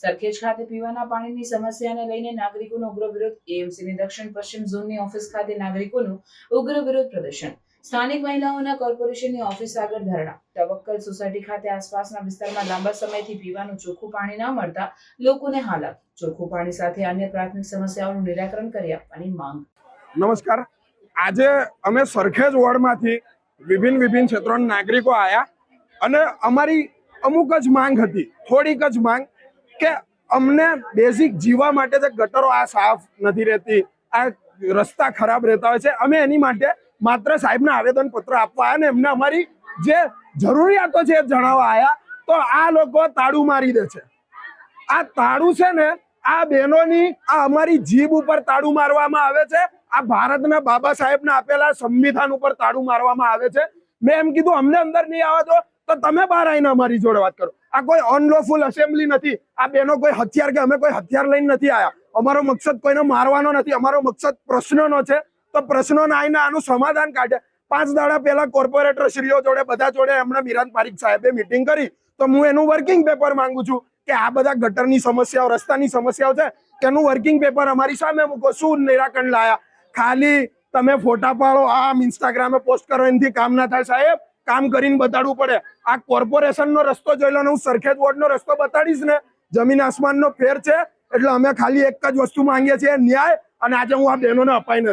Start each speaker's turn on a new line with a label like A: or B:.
A: સરખેજ ખાતે પીવાના પાણીની સમસ્યાને લઈને નાગરિકોનો ઉગ્ર વિરોધ. એએમસીની દક્ષિણ પશ્ચિમ ઝોનની ઓફિસ ખાતે નાગરિકોનું ઉગ્ર વિરોધ પ્રદર્શન. સ્થાનિક મહિલાઓના કોર્પોરેશનની ઓફિસ આગળ ધરણા. તવક્કલ સોસાયટી ખાતે આસપાસના વિસ્તારમાં લાંબા સમયથી પીવાનું ચોખ્ખું પાણી ન મળતા લોકોને હાલાકી. ચોખ્ખું પાણી સાથે અન્ય પ્રાથમિક સમસ્યાઓનું નિરાકરણ કરી આપવાની માંગ.
B: નમસ્કાર. આજે અમે સરખેજ વોર્ડમાંથી વિભિન્ન ક્ષેત્રોના નાગરિકો આવ્યા અને અમારી અમુક જ માંગ હતી, થોડીક જ માંગ, કે અમને બેઝિક જીવવા માટે જે ગટરો આ સાફ નથી રહેતી, આ રસ્તા ખરાબ રહેતા હોય છે, અમે એની માટે માત્ર સાહેબને આવેદનપત્ર આપવા આવ્યા ને એમને અમારી જે જરૂરિયાતો છે એ જણાવવા આવ્યા. તો આ લોકો તાળું મારી દે છે. આ તાળું છે ને, આ બહેનોની, આ અમારી જીભ ઉપર તાળું મારવામાં આવે છે. આ ભારતના બાબા સાહેબને આપેલા સંવિધાન ઉપર તાળું મારવામાં આવે છે. મેં એમ કીધું, અમને અંદર નહીં આવે તો તમે બહાર આવીને અમારી જોડે વાત કરો. આ કોઈ અનલોફુલ એસેમ્બલી નથી. આ બહેનો કોઈ હથિયાર, કે અમે કોઈ હથિયાર લઈને નથી આવ્યા. અમારો મકસદ કોઈને મારવાનો નથી. અમારો મકસદ પ્રશ્નનો છે. તો પ્રશ્નોને આવીને આનું સમાધાન કાઢે. 5 દાડા પહેલા કોર્પોરેટર શ્રીઓ જોડે, બધા જોડે એમણે મિરાન પારીખ સાહેબે મિટિંગ કરી. તો હું એનું વર્કિંગ પેપર માંગુ છું કે આ બધા ગટરની સમસ્યાઓ, રસ્તાની સમસ્યાઓ છે, તેનું વર્કિંગ પેપર અમારી સામે મૂકો. શું નિરાકરણ લાયા? ખાલી તમે ફોટા પાડો, આમ ઇન્સ્ટાગ્રામે પોસ્ટ કરો, એનાથી કામ ના થાય સાહેબ. કામ કરીને બતાડવું પડે. આ કોર્પોરેશનનો રસ્તો જોઈ લો ને હું સરખેજ વોર્ડનો રસ્તો બતાડીશ ને, જમીન આસમાનનો ફેર છે. એટલે અમે ખાલી એક જ વસ્તુ માંગીએ છીએ, ન્યાય. અને આજે હું આ બહેનોને અપાઈ નથી.